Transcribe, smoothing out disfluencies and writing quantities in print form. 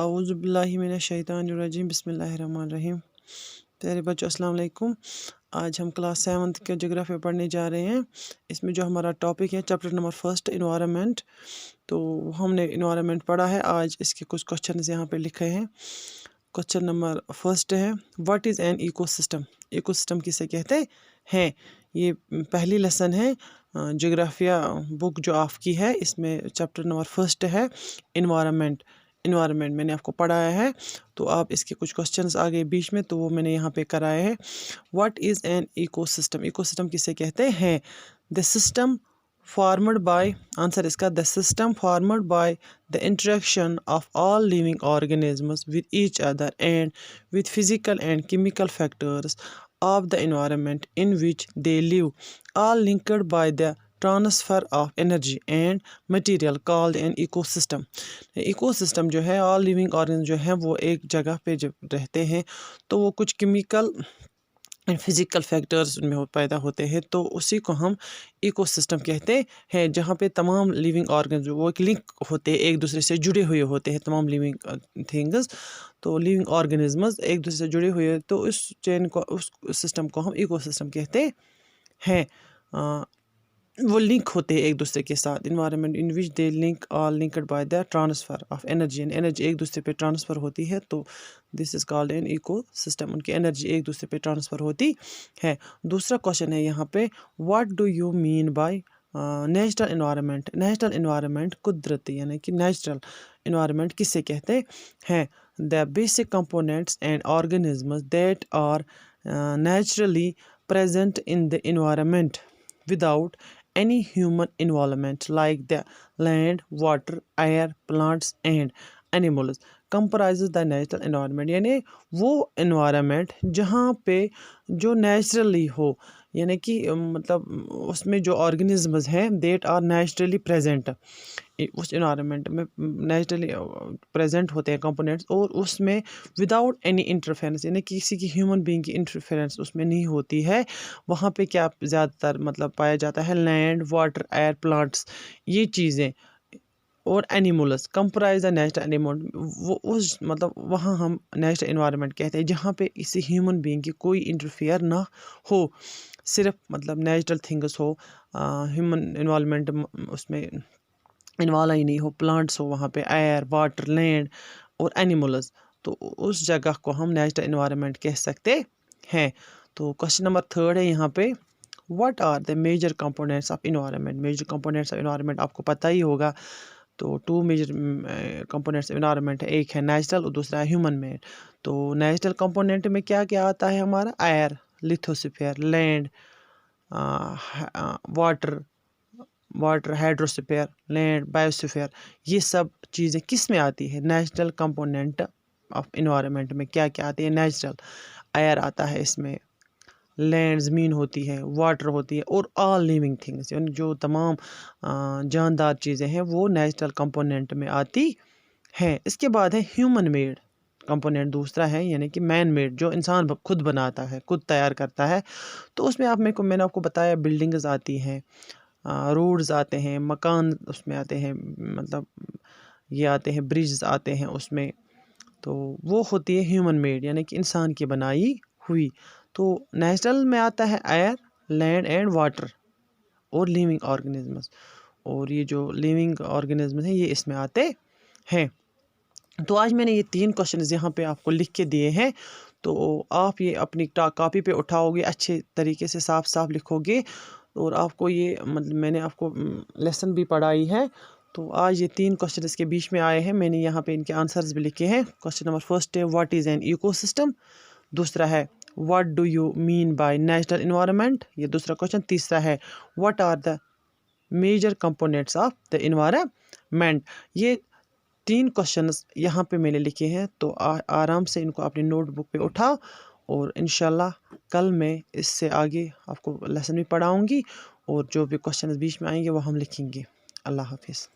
اعوذ باللہ من الشیطان الرجیم بسم اللہ الرحمن الرحیم۔ پیارے بچوں السلام علیکم۔ آج ہم کلاس 7 کے جغرافیہ پڑھنے جا رہے ہیں۔ اس میں جو ہمارا ٹاپک ہے چیپٹر نمبر 1 انوائرمنٹ، تو ہم نے انوائرمنٹ پڑھا ہے۔ آج اس کے کچھ کوشچنز یہاں پہ لکھے ہیں۔ کوشچن نمبر 1 ہے what is an ecosystem? Ecosystem کسے کہتے ہیں؟ یہ پہلی لیسن ہے جغرافیہ بک جو آپ کی ہے، اس میں چیپٹر نمبر 1 ہے انوائرمنٹ میں نے آپ کو پڑھایا ہے۔ تو آپ اس کے کچھ کوشچنز آگے بیچ میں، تو وہ میں نے یہاں پہ کرائے ہیں۔ What is an ecosystem? Ecosystem کسے کہتے ہیں؟ The system formed by, answer اس کا the system formed by the interaction of all living organisms with each other and with physical and chemical factors of the environment in which they live, all linked by the transfer of energy and material called an ecosystem. Ecosystem جو ہے، آل living organ جو ہیں وہ ایک جگہ پہ جب رہتے ہیں تو وہ کچھ کیمیکل اینڈ فزیکل فیکٹرز ان میں پیدا ہوتے ہیں، تو اسی کو ہم ایکو سسٹم کہتے ہیں، جہاں پہ تمام لیونگ آرگن جو وہ ایک لنک ہوتے ہیں، ایک دوسرے سے جڑے ہوئے ہوتے ہیں، تمام لیونگ تھنگز، تو لیونگ آرگنزمز ایک دوسرے سے جڑے ہوئے، تو اس چین کو، اس سسٹم کو ہم ایکو سسٹم کہتے ہیں۔ وہ لنک ہوتے ہیں ایک دوسرے کے ساتھ، environment in which the link all linked by the transfer of energy, energy ایک دوسرے پہ ٹرانسفر ہوتی ہے، تو this is called an ecosystem, ان کی انرجی ایک دوسرے پہ ٹرانسفر ہوتی ہے۔ دوسرا کوشچن ہے یہاں پہ what do you mean by natural environment? Natural environment قدرتی، یعنی کہ نیچرل انوائرمنٹ کسے کہتے ہیں؟ The basic components and organisms that are naturally present in the environment without any human involvement like the land, water, air, plants and animals comprises the natural environment۔ یعنی وہ environment جہاں پہ جو naturally ہو، یعنی کہ مطلب اس میں جو آرگنزمز ہیں دیٹ آر نیچرلی پریزنٹ، اس انوائرمنٹ میں نیچرلی پریزنٹ ہوتے ہیں کمپوننٹس، اور اس میں وداؤٹ اینی انٹرفیرنس، یعنی کسی کی ہیومن بینگ کی انٹرفیرنس اس میں نہیں ہوتی ہے۔ وہاں پہ کیا زیادہ تر مطلب پایا جاتا ہے؟ لینڈ، واٹر، ایئر، پلانٹس، یہ چیزیں، اور animals comprise the natural environment. وہ اس مطلب وہاں ہم نیچرل انوائرمنٹ کہتے ہیں جہاں پہ کسی ہیومن بینگ کی کوئی انٹرفیئر نہ ہو، صرف مطلب نیچرل تھنگس ہو، ہیومن انوالومنٹ اس میں انوالو ہی نہیں ہو، پلانٹس ہو وہاں پہ، ایئر، واٹر، لینڈ اور اینیملز، تو اس جگہ کو ہم نیچرل انوائرمنٹ کہہ سکتے ہیں۔ تو کوشچن نمبر 3 ہے یہاں پہ what are the major components of environment? Major components of environment آپ کو پتہ ہی ہوگا، تو 2 میجر کمپوننٹس انوائرمنٹ ہے، ایک ہے نیچرل اور دوسرا ہے ہیومن میڈ۔ تو نیچرل کمپوننٹ میں کیا کیا آتا ہے ہمارا؟ Year, لیتھوسفیئر، land, water ہائیڈروسفیئر، land, biosphere, یہ سب چیزیں کس میں آتی ہے؟ نیچرل کمپوننٹ آف انوائرمنٹ میں کیا کیا آتی ہے؟ نیچرل، ایئر آتا ہے اس میں، لینڈ زمین ہوتی ہے، واٹر ہوتی ہے، اور آل لیونگ تھنگس، یعنی جو تمام جاندار چیزیں ہیں وہ نیچرل کمپوننٹ میں آتی ہیں۔ اس کے بعد ہے ہیومن میڈ کمپوننٹ، دوسرا ہے یعنی کہ مین میڈ، جو انسان خود بناتا ہے، خود تیار کرتا ہے، تو اس میں میں نے آپ کو بتایا بلڈنگز آتی ہیں، روڈز آتے ہیں، مکان اس میں آتے ہیں، مطلب یہ آتے ہیں، برجز آتے ہیں اس میں، تو وہ ہوتی ہے ہیومن میڈ، یعنی کہ انسان کی بنائی ہوئی۔ تو نیچرل میں آتا ہے ایئر، لینڈ اینڈ واٹر اور لیونگ آرگنزمز، اور یہ جو لیونگ آرگنزمز ہیں یہ اس میں آتے ہیں۔ تو آج میں نے یہ 3 کوشچنز یہاں پہ آپ کو لکھ کے دیے ہیں، تو آپ یہ اپنی کاپی پہ اٹھاؤ گے، اچھے طریقے سے صاف لکھو گے، اور آپ کو یہ مطلب میں نے آپ کو لیسن بھی پڑھائی ہے، تو آج یہ 3 کوشچن اس کے بیچ میں آئے ہیں، میں نے یہاں پہ ان کے آنسرز بھی لکھے ہیں۔ کوشچن نمبر 1 ہے what is an ecosystem, دوسرا ہے what do you mean by natural environment, یہ دوسرا کوشچن، تیسرا ہے what are the major components of the environment. یہ 3 کوشچنز یہاں پہ میں نے لکھے ہیں، تو آرام سے ان کو اپنی نوٹ بک پہ اٹھاؤ، اور انشاءاللہ کل میں اس سے آگے آپ کو لیسن بھی پڑھاؤں گی، اور جو بھی کوشچنز بیچ میں آئیں گے وہ ہم لکھیں گے۔ اللہ حافظ۔